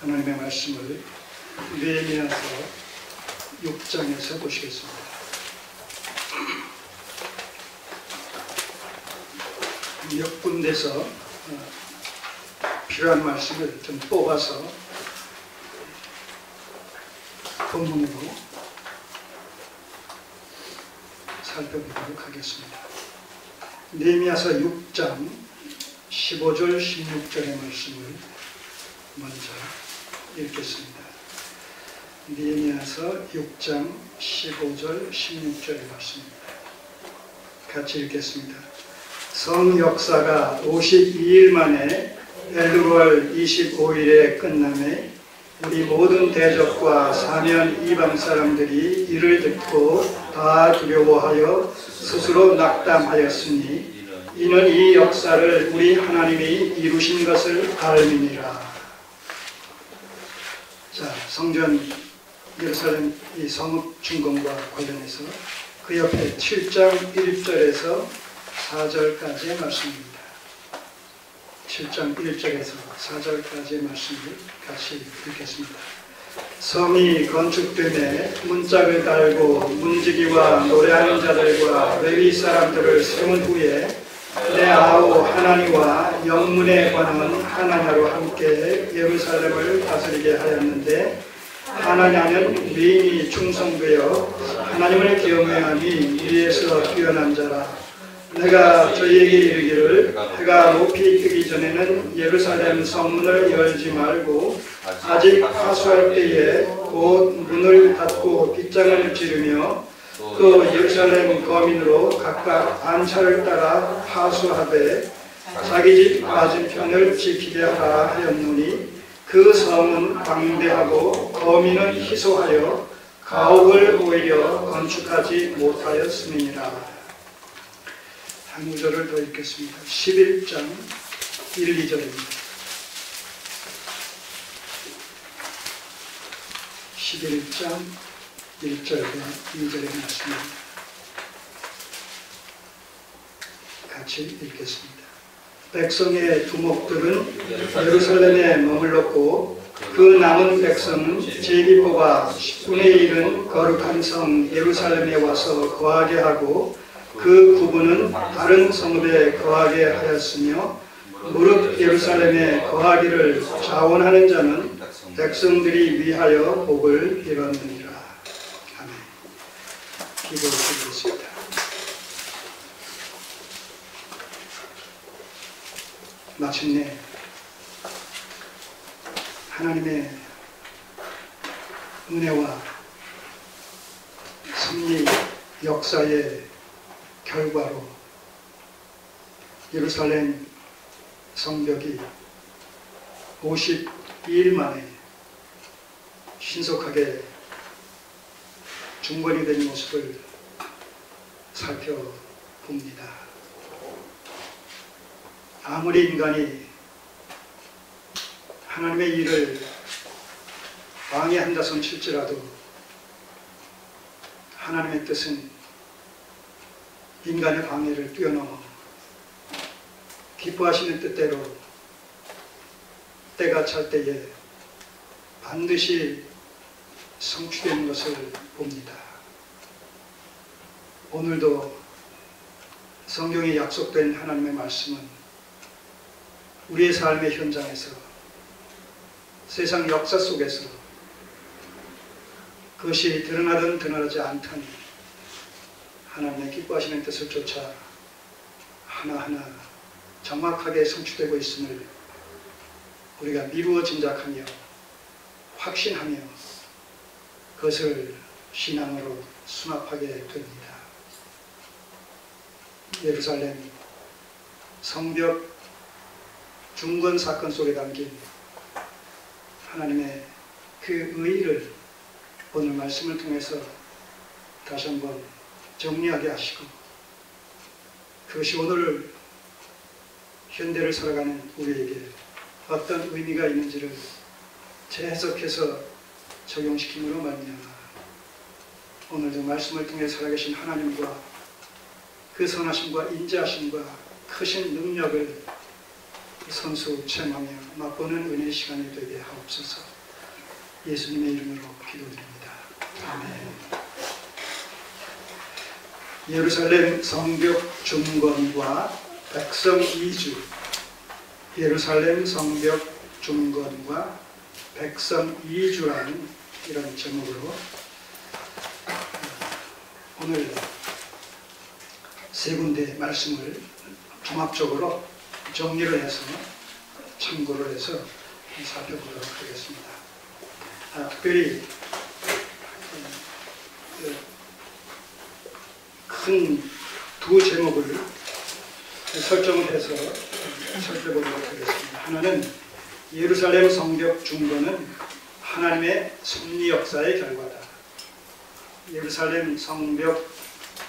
하나님의 말씀을 느헤미야서 6장에서 보시겠습니다. 몇 군데서 필요한 말씀을 좀 뽑아서 본문으로 살펴보도록 하겠습니다. 느헤미야서 6장 15절 16절의 말씀을 먼저 읽겠습니다. 느헤미야서 6장 15절 16절의 말씀입니다. 같이 읽겠습니다. 성 역사가 52일 만에 엘루월 25일에 끝남에 우리 모든 대적과 사면 이방 사람들이 이를 듣고 다 두려워하여 스스로 낙담하였으니 이는 이 역사를 우리 하나님이 이루신 것을 알미니라. 자, 성전 예루살렘 이 성읍 준공과 관련해서 그 옆에 7장 1절에서 4절까지의 말씀입니다. 7장 1절에서 4절까지의 말씀을 같이 읽겠습니다. 성이 건축됨에 문짝을 달고 문지기와 노래하는 자들과 레위 사람들을 세운 후에 레아우 하나니와 영문에 관한 하나냐로 함께 예루살렘을 다스리게 하였는데 하나냐는 미인이 충성되어 하나님을 경외함이 위에서 뛰어난 자라. 내가 저희에게 이르기를 해가 높이 뜨기 전에는 예루살렘 성문을 열지 말고 아직 하수할 때에 곧 문을 닫고 빗장을 지르며 또 예루살렘 거민으로 각각 안차를 따라 하수하되 자기 집 맞은편을 지키게 하라 하였노니 그 성은 방대하고 거민은 희소하여 가옥을 오히려 건축하지 못하였음이니라. 한 구절을 더 읽겠습니다. 11장 1, 2절입니다. 11장 1절과 2절의 말씀입니다. 같이 읽겠습니다. 백성의 두목들은 예루살렘에 머물렀고 그 남은 백성은 제비 뽑아 10분의 1은 거룩한 성 예루살렘에 와서 거하게 하고 그 구분은 다른 성읍에 거하게 하였으며 무릇 예루살렘에 거하기를 자원하는 자는 백성들이 위하여 복을 빌었느니라. 아멘. 기도드리겠습니다. 마침내 하나님의 은혜와 승리 역사의 결과로 예루살렘 성벽이 52일 만에 신속하게 중건이 된 모습을 살펴봅니다. 아무리 인간이 하나님의 일을 방해한다 손 칠지라도 하나님의 뜻은 인간의 방해를 뛰어넘어 기뻐하시는 뜻대로 때가 찰 때에 반드시 성취되는 것을 봅니다. 오늘도 성경에 약속된 하나님의 말씀은 우리의 삶의 현장에서 세상 역사 속에서 그것이 드러나든 드러나지 않든 하나님의 기뻐하시는 뜻을 쫓아 하나하나 정확하게 성취되고 있음을 우리가 미루어 짐작하며 확신하며 그것을 신앙으로 수납하게 됩니다. 예루살렘 성벽 중건 사건 속에 담긴 하나님의 그 의의를 오늘 말씀을 통해서 다시 한번 정리하게 하시고 그것이 오늘 현대를 살아가는 우리에게 어떤 의미가 있는지를 재해석해서 적용시킴으로 말미암아 오늘도 말씀을 통해 살아계신 하나님과 그 선하심과 인자하심과 크신 능력을 선수 체험하며 맛보는 은혜의 시간이 되게 하옵소서. 예수님의 이름으로 기도드립니다. 아멘. 예루살렘 성벽 중건과 백성 이주. 예루살렘 성벽 중건과 백성 이주라는 이런 제목으로 오늘 세 군데 말씀을 종합적으로 정리를 해서 참고를 해서 살펴보도록 하겠습니다. 특별히 큰 두 제목을 설정을 해서 살펴보도록 하겠습니다. 하나는 예루살렘 성벽 중건은 하나님의 섭리 역사의 결과다. 예루살렘 성벽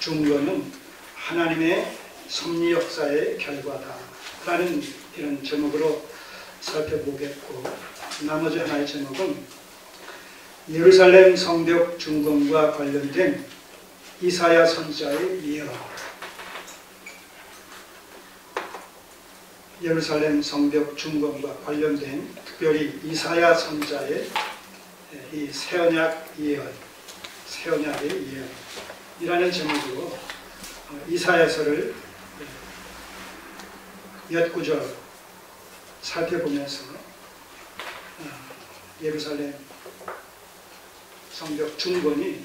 중건은 하나님의 섭리 역사의 결과다 라는 이런 제목으로 살펴보겠고, 나머지 하나의 제목은 예루살렘 성벽 중건과 관련된 이사야 선지자의 예언. 예루살렘 성벽 중건과 관련된 특별히 이사야 선지자의 이 새언약 예언, 새언약의 예언이라는 제목으로 이사야서를 몇 구절 살펴보면서 예루살렘 성벽 중건이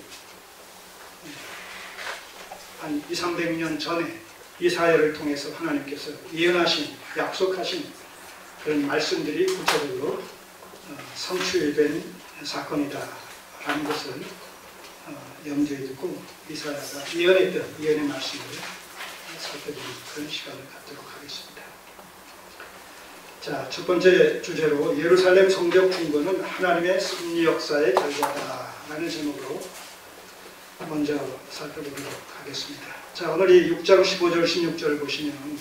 한 200~300년 전에 이사야를 통해서 하나님께서 예언하신, 약속하신 그런 말씀들이 구체적으로 성취된 사건이다 라는 것을 염두에 두고 이사야가 예언했던 예언의 말씀을 살펴보는 그런 시간을 갖도록 하겠습니다. 자, 첫 번째 주제로 예루살렘 성벽 중건은 하나님의 섭리 역사의 결과다 라는 제목으로 먼저 살펴보도록 하겠습니다. 자, 오늘 이 6장 15절 16절을 보시면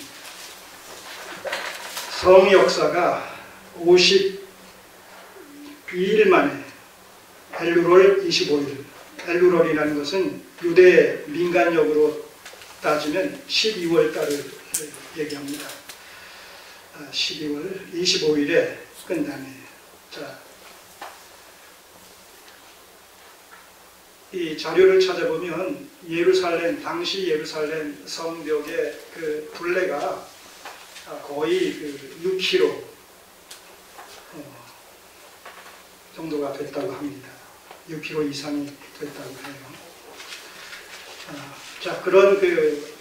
성 역사가 52일 만에 엘루롤 25일, 엘루롤이라는 것은 유대 민간역으로 따지면 12월 달을 얘기합니다. 12월 25일에 끝나네. 자, 이 자료를 찾아보면 예루살렘, 당시 예루살렘 성벽의 그 둘레가 거의 그 6km 정도가 됐다고 합니다. 6km 이상이 됐다고 해요. 자, 그런 그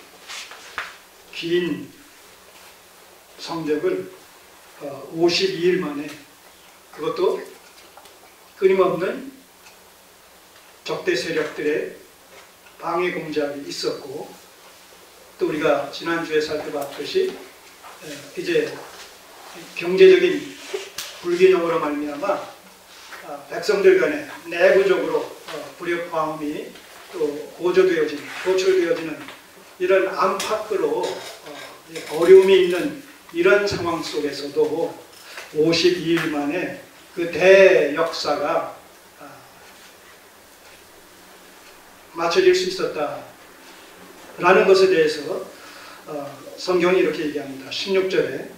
긴 성벽을 52일 만에, 그것도 끊임없는 적대 세력들의 방해 공작이 있었고, 또 우리가 지난주에 살펴봤듯이 이제 경제적인 불균형으로 말미암아 백성들 간에 내부적으로 불협화음이 또 고조되어지는 이런 안팎으로 어려움이 있는 이런 상황 속에서도 52일 만에 그 대역사가 맞춰질 수 있었다라는 것에 대해서 성경이 이렇게 얘기합니다. 16절에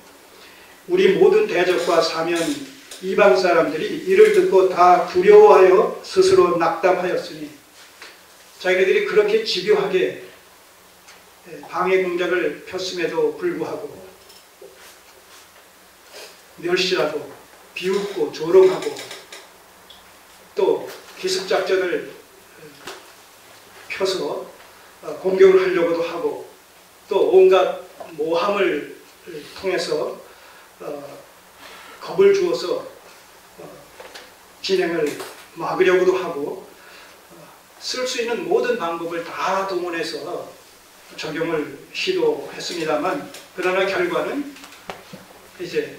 우리 모든 대적과 사면 이방 사람들이 이를 듣고 다 두려워하여 스스로 낙담하였으니, 자기네들이 그렇게 집요하게 방해 공작을 폈음에도 불구하고 멸시하고 비웃고 조롱하고 또 기습작전을 펴서 공격을 하려고도 하고 또 온갖 모함을 통해서 겁을 주어서 진행을 막으려고도 하고 쓸 수 있는 모든 방법을 다 동원해서 적용을 시도했습니다만, 그러나 결과는 이제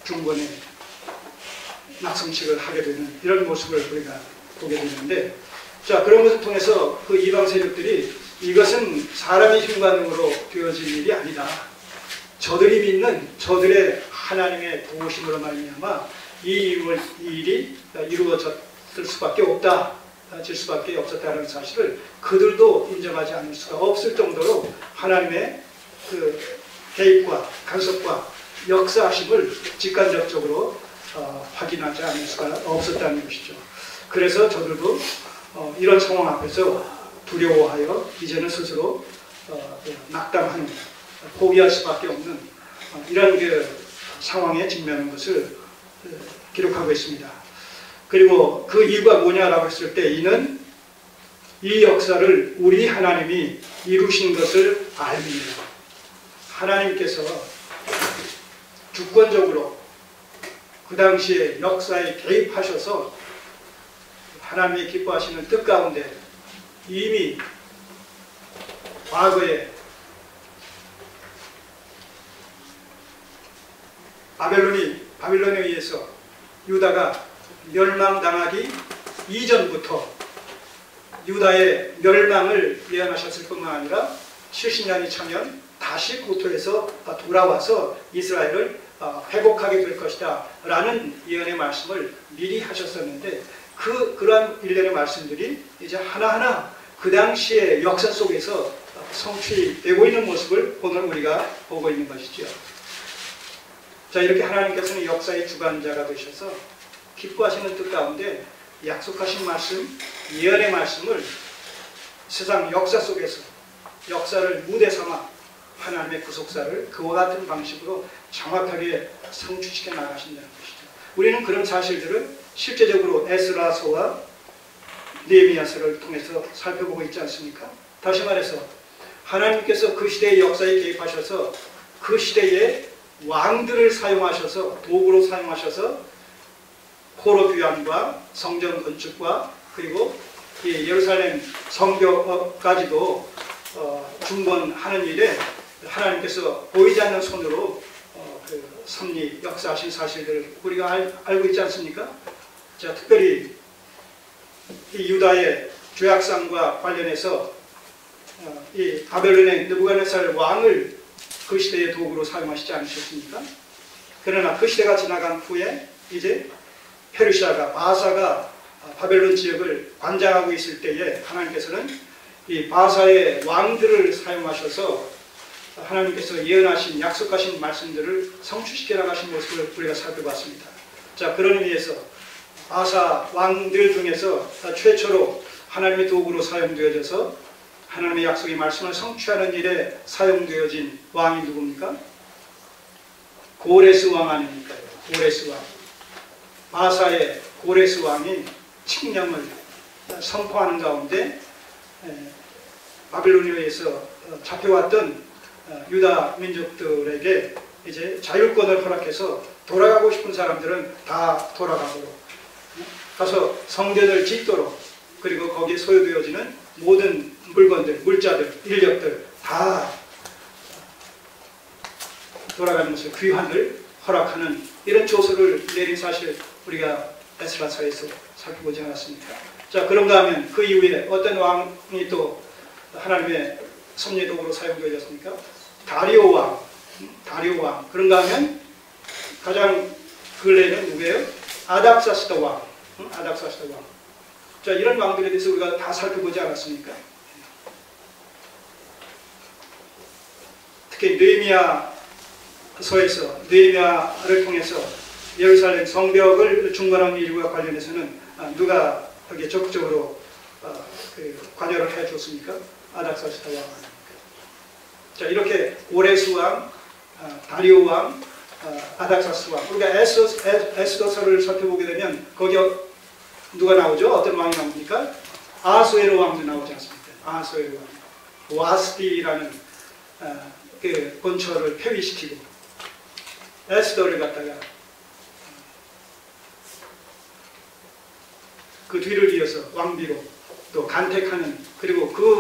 중건에 낙성식을 하게 되는 이런 모습을 우리가 보게 되는데, 자, 그런 것을 통해서 그 이방 세력들이 이것은 사람의 힘반응으로 되어질 일이 아니다. 저들이 믿는 저들의 하나님의 도우심으로 말미암아 이 일이 이루어질 수밖에 없었다는 사실을 그들도 인정하지 않을 수가 없을 정도로 하나님의 그 개입과 간섭과 역사하심을 직간접적으로 확인하지 않을 수가 없었다는 것이죠. 그래서 저들도 이런 상황 앞에서 두려워하여 이제는 스스로 낙담하는, 포기할 수밖에 없는 이런 상황에 직면한 것을 기록하고 있습니다. 그리고 그 이유가 뭐냐라고 했을 때 이는 이 역사를 우리 하나님이 이루신 것을 알미니라. 하나님께서 주권적으로 그 당시에 역사에 개입하셔서 하나님이 기뻐하시는 뜻 가운데 이미 과거에 바빌론에 의해서 유다가 멸망당하기 이전부터 유다의 멸망을 예언하셨을 뿐만 아니라 70년이 차면 다시 고토에서 돌아와서 이스라엘을 회복하게 될 것이다 라는 예언의 말씀을 미리 하셨었는데 그러한 일련의 말씀들이 이제 하나하나 그 당시의 역사 속에서 성취되고 있는 모습을 오늘 우리가 보고 있는 것이죠. 자, 이렇게 하나님께서는 역사의 주관자가 되셔서 기뻐하시는 뜻 가운데 약속하신 말씀, 예언의 말씀을 세상 역사 속에서 역사를 무대 삼아 하나님의 구속사를 그와 같은 방식으로 정확하게 성취시켜 나가신다는 것이죠. 우리는 그런 사실들을 실제적으로 에스라서와 느헤미야서를 통해서 살펴보고 있지 않습니까? 다시 말해서 하나님께서 그 시대의 역사에 개입하셔서 그 시대의 왕들을 사용하셔서 도구로 사용하셔서 포로 귀환과 성전 건축과 그리고 예루살렘 성벽까지도 중건하는 일에 하나님께서 보이지 않는 손으로 섭리 역사하신 사실들을 우리가 알고 있지 않습니까? 자, 특별히 이 유다의 죄악상과 관련해서 이 바벨론의 느부갓네살 왕을 그 시대의 도구로 사용하시지 않으셨습니까? 그러나 그 시대가 지나간 후에 이제 페르시아가 바사가 바벨론 지역을 관장하고 있을 때에 하나님께서는 이 바사의 왕들을 사용하셔서 하나님께서 예언하신 약속하신 말씀들을 성취시켜 나가신 모습을 우리가 살펴봤습니다. 자, 그런 의미에서 바사 왕들 중에서 최초로 하나님의 도구로 사용되어져서 하나님의 약속의 말씀을 성취하는 일에 사용되어진 왕이 누굽니까? 고레스 왕 아닙니까? 고레스 왕. 바사의 고레스 왕이 칙령을 선포하는 가운데 바빌론에 의해서 잡혀왔던 유다 민족들에게 이제 자율권을 허락해서 돌아가고 싶은 사람들은 다 돌아가고 가서 성전을 짓도록 그리고 거기에 소유되어지는 모든 물건들, 물자들, 인력들 다 돌아가는 것을 귀환을 허락하는 이런 조서를 내린 사실 우리가 에스라서에서 살펴보지 않았습니까? 자, 그런가 하면 그 이후에 어떤 왕이 또 하나님의 섭리도구로 사용되었습니까? 다리오 왕. 그런가 하면 가장 근래에는 누구예요? 아닥사스다 왕. 아닥사스다 왕. 자, 이런 왕들에 대해서 우리가 다 살펴보지 않았습니까? 특히 느헤미야서에서 느헤미야를 통해서 예루살렘 성벽을 중건한 일과 관련해서는 누가 거기에 적극적으로 관여를 해줬습니까? 아닥사스다 왕 아닙니까? 자, 이렇게 오레스 왕, 다리오 왕, 아닥사스 왕. 우리가 에스더서를 살펴보게 되면 거기 누가 나오죠? 어떤 왕이 나옵니까? 아하수에로 왕도 나오지 않습니까? 아하수에로 왕. 와스디라는 그 본처를 폐위시키고 에스더를 갖다가 그 뒤를 이어서 왕비로 또 간택하는 그리고 그